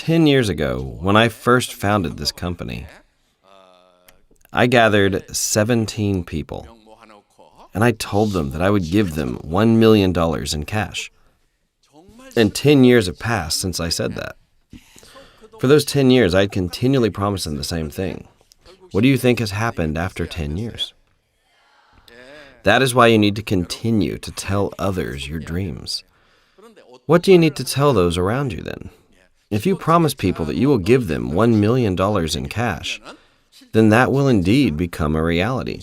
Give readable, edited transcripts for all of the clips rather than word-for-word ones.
10 years ago, when I first founded this company, I gathered 17 people, and I told them that I would give them $1 million in cash. And 10 years have passed since I said that. For those 10 years, I'd continually promised them the same thing. What do you think has happened after 10 years? That is why you need to continue to tell others your dreams. What do you need to tell those around you then? If you promise people that you will give them $1 million in cash, then that will indeed become a reality.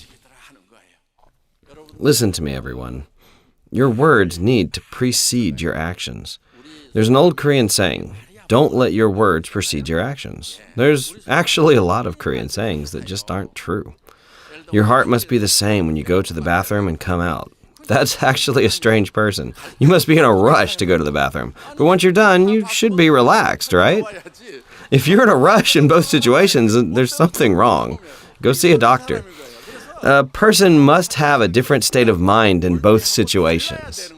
Listen to me, everyone. Your words need to precede your actions. There's an old Korean saying, don't let your words precede your actions. There's actually a lot of Korean sayings that just aren't true. Your heart must be the same when you go to the bathroom and come out. That's actually a strange person. You must be in a rush to go to the bathroom. But once you're done, you should be relaxed, right? If you're in a rush in both situations, there's something wrong. Go see a doctor. A person must have a different state of mind in both situations.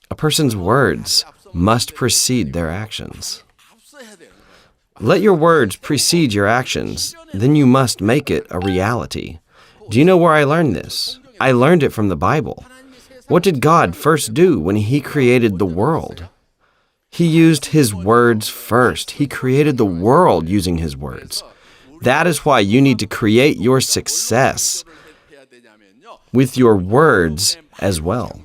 A person's words must precede their actions. Let your words precede your actions, then you must make it a reality. Do you know where I learned this? I learned it from the Bible. What did God first do when He created the world? He used His words first. He created the world using His words. That is why you need to create your success with your words as well.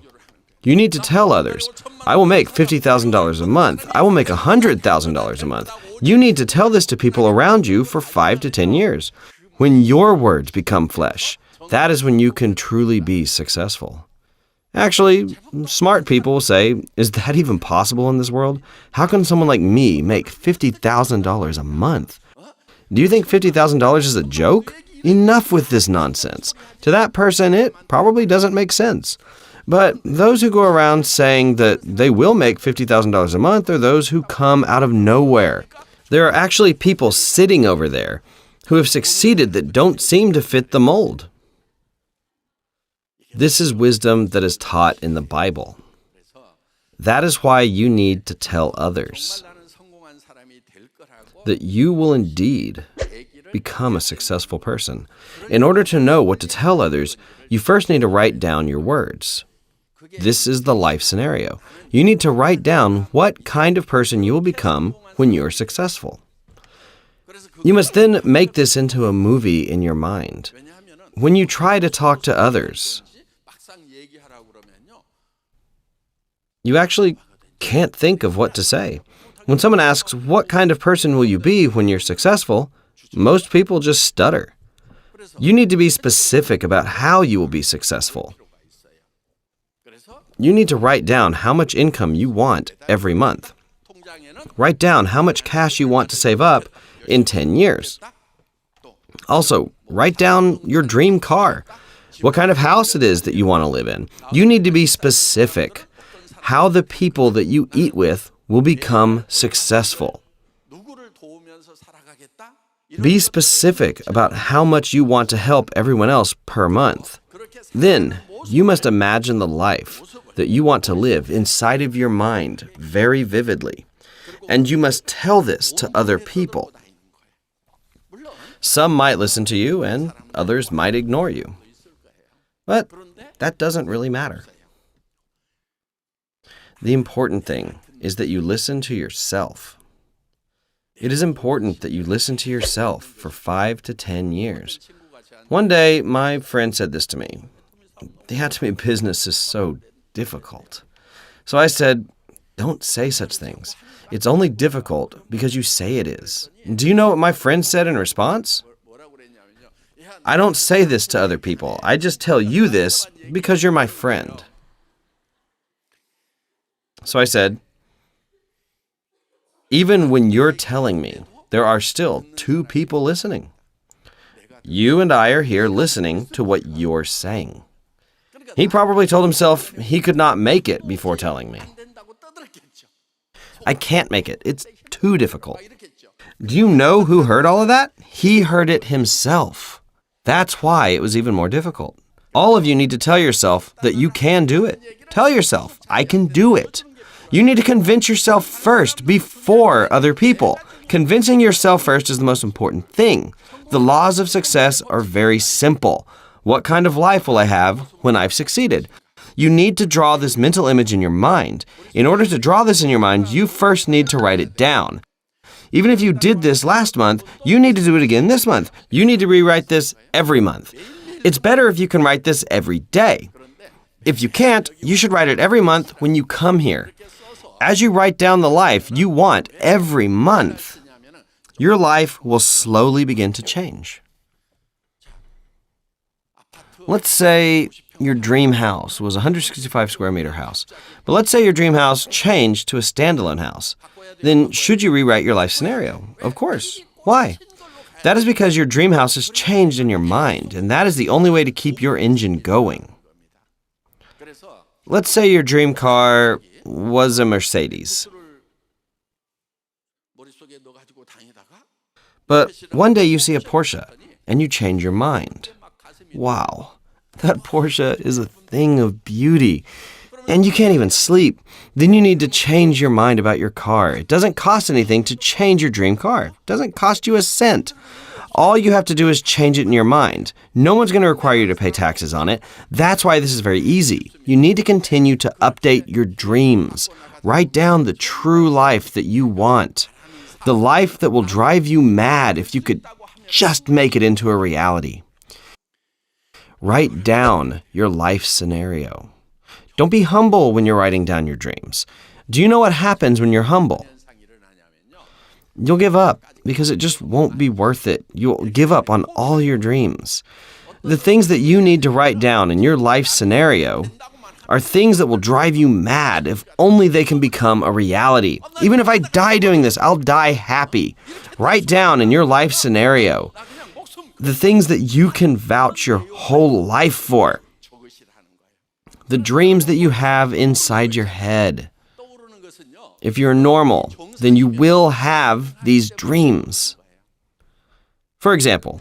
You need to tell others, I will make $50,000 a month. I will make $100,000 a month. You need to tell this to people around you for 5 to 10 years. When your words become flesh, that is when you can truly be successful. Actually, smart people will say, is that even possible in this world? How can someone like me make $50,000 a month? Do you think $50,000 is a joke? Enough with this nonsense. To that person, it probably doesn't make sense. But those who go around saying that they will make $50,000 a month are those who come out of nowhere. There are actually people sitting over there who have succeeded that don't seem to fit the mold. This is wisdom that is taught in the Bible. That is why you need to tell others that you will indeed become a successful person. In order to know what to tell others, you first need to write down your words. This is the life scenario. You need to write down what kind of person you will become when you're successful. You must then make this into a movie in your mind. When you try to talk to others, you actually can't think of what to say. When someone asks, what kind of person will you be when you're successful? Most people just stutter. You need to be specific about how you will be successful. You need to write down how much income you want every month. Write down how much cash you want to save up in 10 years. Also, write down your dream car, what kind of house it is that you want to live in. You need to be specific. How the people that you eat with will become successful. Be specific about how much you want to help everyone else per month. Then, you must imagine the life that you want to live inside of your mind very vividly. And you must tell this to other people. Some might listen to you and others might ignore you. But that doesn't really matter. The important thing is that you listen to yourself. It is important that you listen to yourself for 5 to 10 years. One day, my friend said this to me. The Atomy business is so difficult. So I said, don't say such things. It's only difficult because you say it is. Do you know what my friend said in response? I don't say this to other people. I just tell you this because you're my friend. So I said, even when you're telling me, there are still 2 people listening. You and I are here listening to what you're saying. He probably told himself he could not make it before telling me. I can't make it. It's too difficult. Do you know who heard all of that? He heard it himself. That's why it was even more difficult. All of you need to tell yourself that you can do it. Tell yourself, I can do it. You need to convince yourself first before other people. Convincing yourself first is the most important thing. The laws of success are very simple. What kind of life will I have when I've succeeded? You need to draw this mental image in your mind. In order to draw this in your mind, you first need to write it down. Even if you did this last month, you need to do it again this month. You need to rewrite this every month. It's better if you can write this every day. If you can't, you should write it every month when you come here. As you write down the life you want every month, your life will slowly begin to change. Let's say your dream house was a 165 square meter house. But let's say your dream house changed to a standalone house. Then should you rewrite your life scenario? Of course. Why? That is because your dream house has changed in your mind, and that is the only way to keep your engine going. Let's say your dream car was a Mercedes. But one day you see a Porsche, and you change your mind. Wow, that Porsche is a thing of beauty, and you can't even sleep. Then you need to change your mind about your car. It doesn't cost anything to change your dream car. It doesn't cost you a cent. All you have to do is change it in your mind. No one's going to require you to pay taxes on it. That's why this is very easy. You need to continue to update your dreams. Write down the true life that you want. The life that will drive you mad if you could just make it into a reality. Write down your life scenario. Don't be humble when you're writing down your dreams. Do you know what happens when you're humble? You'll give up because it just won't be worth it. You'll give up on all your dreams. The things that you need to write down in your life scenario are things that will drive you mad if only they can become a reality. Even if I die doing this, I'll die happy. Write down in your life scenario the things that you can vouch your whole life for. The dreams that you have inside your head. If you're normal, then you will have these dreams. For example,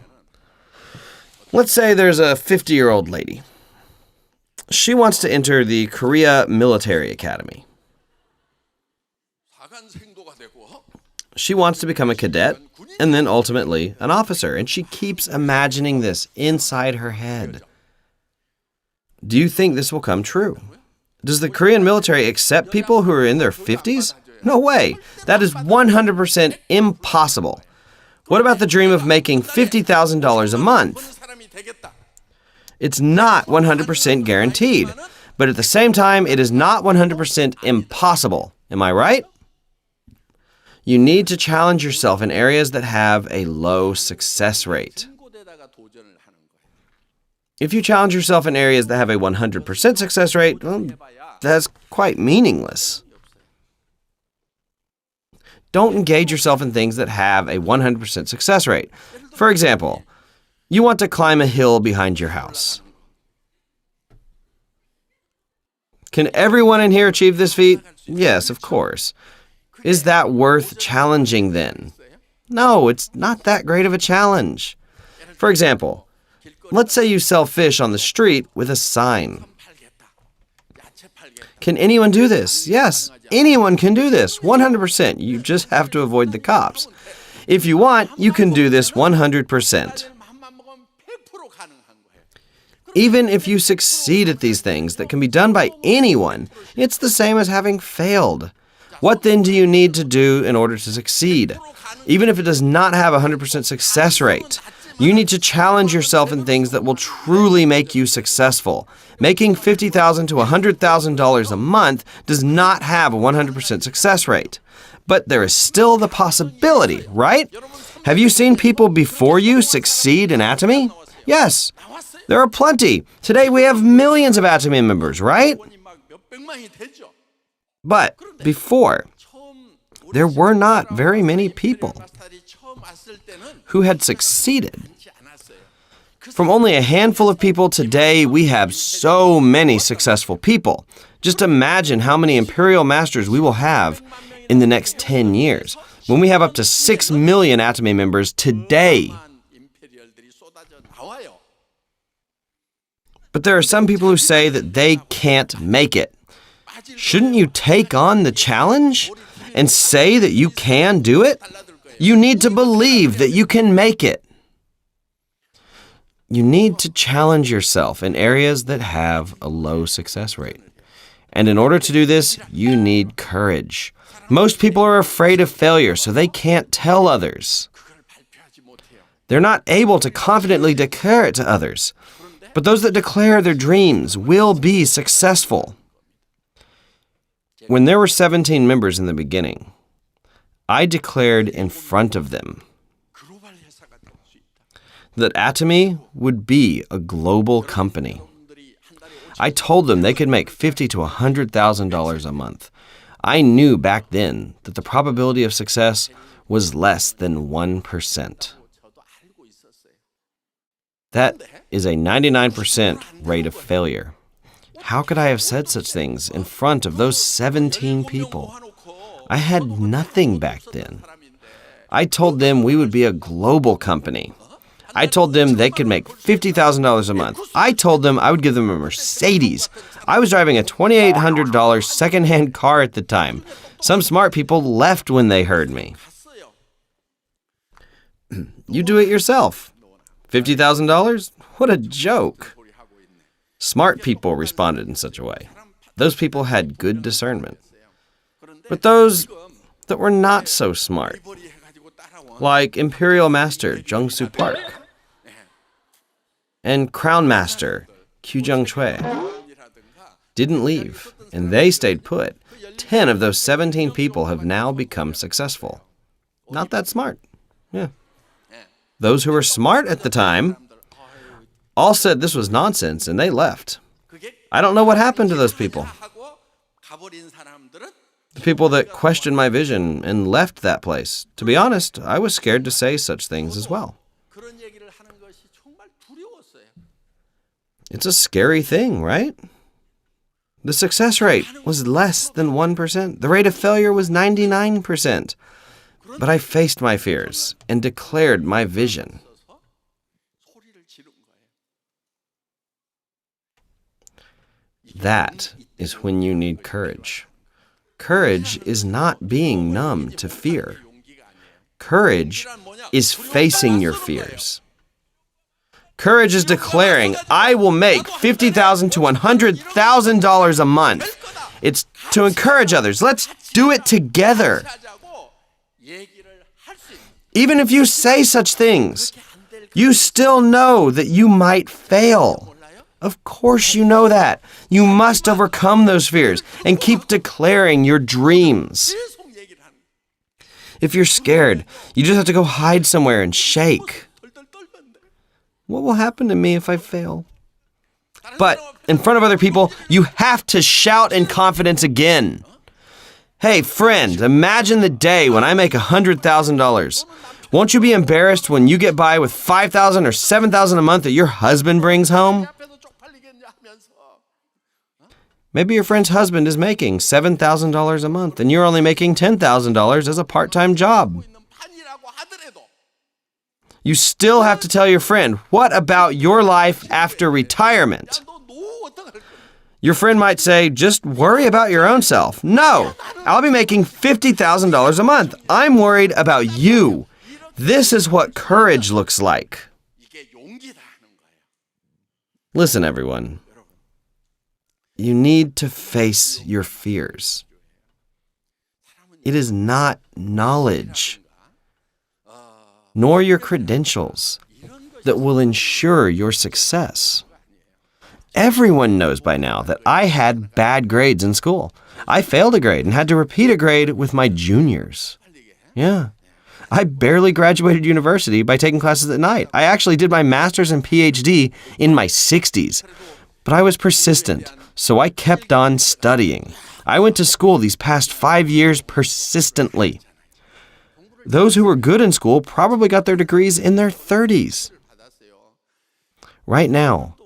let's say there's a 50-year-old lady. She wants to enter the Korea Military Academy. She wants to become a cadet and then ultimately an officer, and she keeps imagining this inside her head. Do you think this will come true? Does the Korean military accept people who are in their 50s? No way. That is 100% impossible. What about the dream of making $50,000 a month? It's not 100% guaranteed, but at the same time, it is not 100% impossible. Am I right? You need to challenge yourself in areas that have a low success rate. If you challenge yourself in areas that have a 100% success rate, well, that's quite meaningless. Don't engage yourself in things that have a 100% success rate. For example, you want to climb a hill behind your house. Can everyone in here achieve this feat? Yes, of course. Is that worth challenging then? No, it's not that great of a challenge. For example, let's say you sell fish on the street with a sign. Can anyone do this? Yes, anyone can do this, 100%. You just have to avoid the cops. If you want, you can do this 100%. Even if you succeed at these things that can be done by anyone, it's the same as having failed. What then do you need to do in order to succeed? Even if it does not have a 100% success rate, you need to challenge yourself in things that will truly make you successful. Making $50,000 to $100,000 a month does not have a 100% success rate. But there is still the possibility, right? Have you seen people before you succeed in Atomy? Yes, there are plenty. Today we have millions of Atomy members, right? But before, there were not very many people who had succeeded. From only a handful of people today, we have so many successful people. Just imagine how many Imperial Masters we will have in the next 10 years, when we have up to 6 million Atomy members today. But there are some people who say that they can't make it. Shouldn't you take on the challenge and say that you can do it? You need to believe that you can make it. You need to challenge yourself in areas that have a low success rate. And in order to do this, you need courage. Most people are afraid of failure, so they can't tell others. They're not able to confidently declare it to others. But those that declare their dreams will be successful. When there were 17 members in the beginning, I declared in front of them that Atomy would be a global company. I told them they could make $50,000 to $100,000 a month. I knew back then that the probability of success was less than 1%. That is a 99% rate of failure. How could I have said such things in front of those 17 people? I had nothing back then. I told them we would be a global company. I told them they could make $50,000 a month. I told them I would give them a Mercedes. I was driving a $2,800 secondhand car at the time. Some smart people left when they heard me. You do it yourself. $50,000? What a joke. Smart people responded in such a way. Those people had good discernment. But those that were not so smart, like Imperial Master Jung-Soo Park and Crown Master Kyujung Choi, didn't leave, and they stayed put. 10 of those 17 people have now become successful. Not that smart. Yeah. Those who were smart at the time all said this was nonsense, and they left. I don't know what happened to those people. The people that questioned my vision and left that place. To be honest, I was scared to say such things as well. It's a scary thing, right? The success rate was less than 1%. The rate of failure was 99%. But I faced my fears and declared my vision. That is when you need courage. Courage is not being numb to fear. Courage is facing your fears. Courage is declaring, I will make $50,000 to $100,000 a month. It's to encourage others. Let's do it together. Even if you say such things, you still know that you might fail. Of course you know that. You must overcome those fears and keep declaring your dreams. If you're scared, you just have to go hide somewhere and shake. What will happen to me if I fail? But in front of other people, you have to shout in confidence again. Hey, friend, imagine the day when I make $100,000. Won't you be embarrassed when you get by with $5,000 or $7,000 a month that your husband brings home? Maybe your friend's husband is making $7,000 a month and you're only making $10,000 as a part-time job. You still have to tell your friend, what about your life after retirement? Your friend might say, just worry about your own self. No, I'll be making $50,000 a month. I'm worried about you. This is what courage looks like. Listen, everyone. You need to face your fears. It is not knowledge, nor your credentials, that will ensure your success. Everyone knows by now that I had bad grades in school. I failed a grade and had to repeat a grade with my juniors. Yeah. I barely graduated university by taking classes at night. I actually did my master's and PhD in my 60s. But I was persistent, so I kept on studying. I went to school these past 5 years persistently. Those who were good in school probably got their degrees in their 30s. Right now,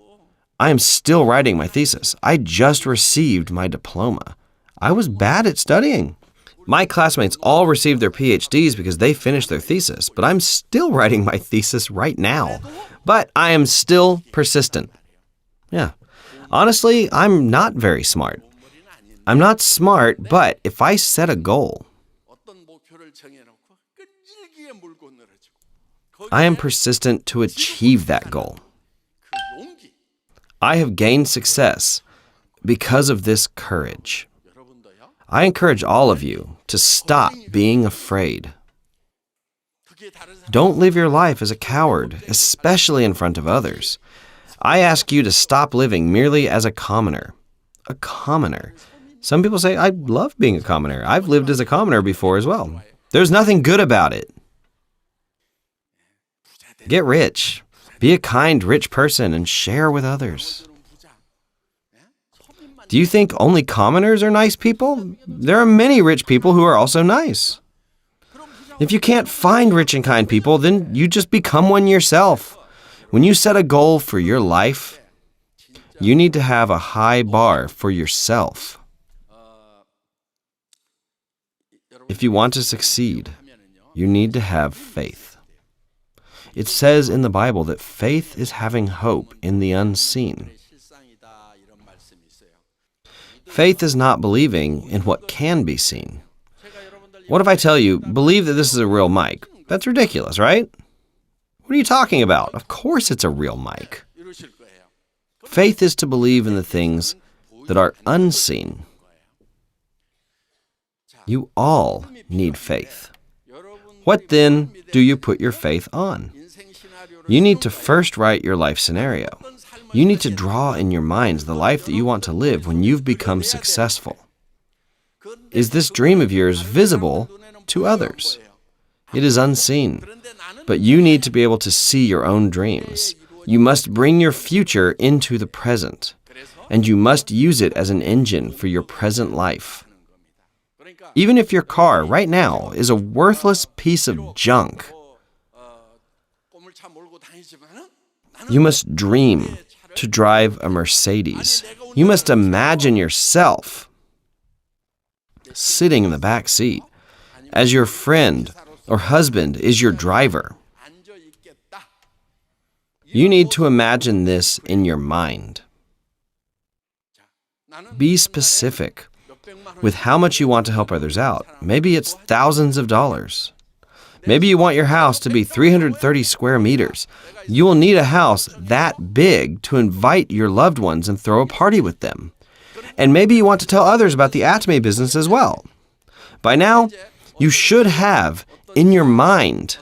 I am still writing my thesis. I just received my diploma. I was bad at studying. My classmates all received their PhDs because they finished their thesis, but I'm still writing my thesis right now. But I am still persistent. Yeah. Honestly, I'm not very smart. I'm not smart, but if I set a goal, I am persistent to achieve that goal. I have gained success because of this courage. I encourage all of you to stop being afraid. Don't live your life as a coward, especially in front of others. I ask you to stop living merely as a commoner. A commoner. Some people say, I love being a commoner. I've lived as a commoner before as well. There's nothing good about it. Get rich. Be a kind, rich person and share with others. Do you think only commoners are nice people? There are many rich people who are also nice. If you can't find rich and kind people, then you just become one yourself. When you set a goal for your life, you need to have a high bar for yourself. If you want to succeed, you need to have faith. It says in the Bible that faith is having hope in the unseen. Faith is not believing in what can be seen. What if I tell you, believe that this is a real mic? That's ridiculous, right? What are you talking about? Of course it's a real mic. Faith is to believe in the things that are unseen. You all need faith. What then do you put your faith on? You need to first write your life scenario. You need to draw in your minds the life that you want to live when you've become successful. Is this dream of yours visible to others? It is unseen, but you need to be able to see your own dreams. You must bring your future into the present, and you must use it as an engine for your present life. Even if your car right now is a worthless piece of junk, you must dream to drive a Mercedes. You must imagine yourself sitting in the back seat as your friend or husband is your driver. You need to imagine this in your mind. Be specific with how much you want to help others out. Maybe it's thousands of dollars. Maybe you want your house to be 330 square meters. You will need a house that big to invite your loved ones and throw a party with them. And maybe you want to tell others about the Atomy business as well. By now, you should have in your mind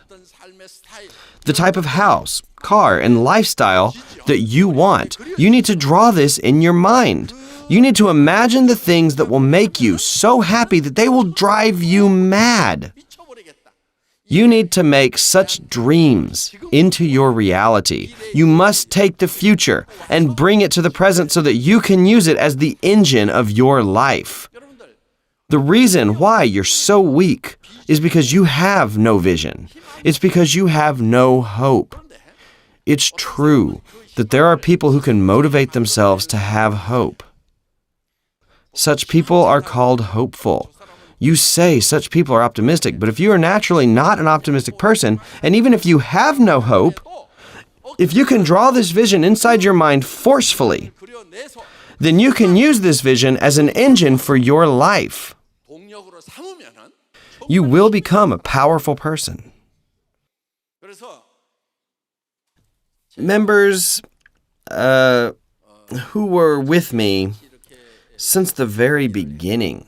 the type of house, car, and lifestyle that you want. You need to draw this in your mind. You need to imagine the things that will make you so happy that they will drive you mad. You need to make such dreams into your reality. You must take the future and bring it to the present so that you can use it as the engine of your life. The reason why you're so weak is because you have no vision. It's because you have no hope. It's true that there are people who can motivate themselves to have hope. Such people are called hopeful. You say such people are optimistic, but if you are naturally not an optimistic person, and even if you have no hope, if you can draw this vision inside your mind forcefully, then you can use this vision as an engine for your life. You will become a powerful person. Members who were with me since the very beginning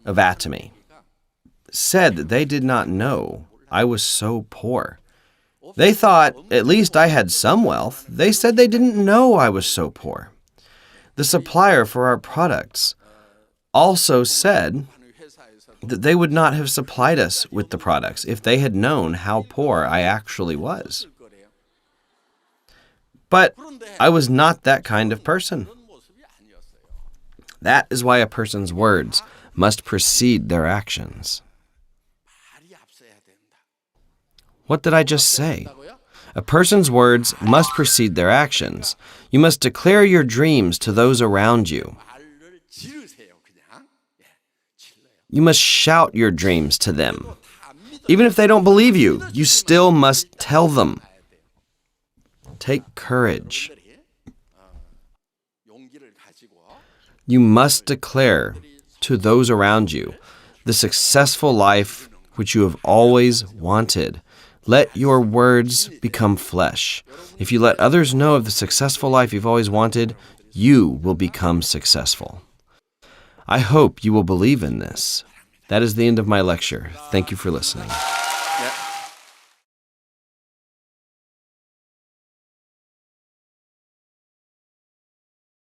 of Atomy said that they did not know I was so poor. They thought at least I had some wealth. They said they didn't know I was so poor. The supplier for our products also said that they would not have supplied us with the products if they had known how poor I actually was. But I was not that kind of person. That is why a person's words must precede their actions. What did I just say? A person's words must precede their actions. You must declare your dreams to those around you. You must shout your dreams to them. Even if they don't believe you, you still must tell them. Take courage. You must declare to those around you the successful life which you have always wanted. Let your words become flesh. If you let others know of the successful life you've always wanted, you will become successful. I hope you will believe in this. That is the end of my lecture. Thank you for listening. Yeah.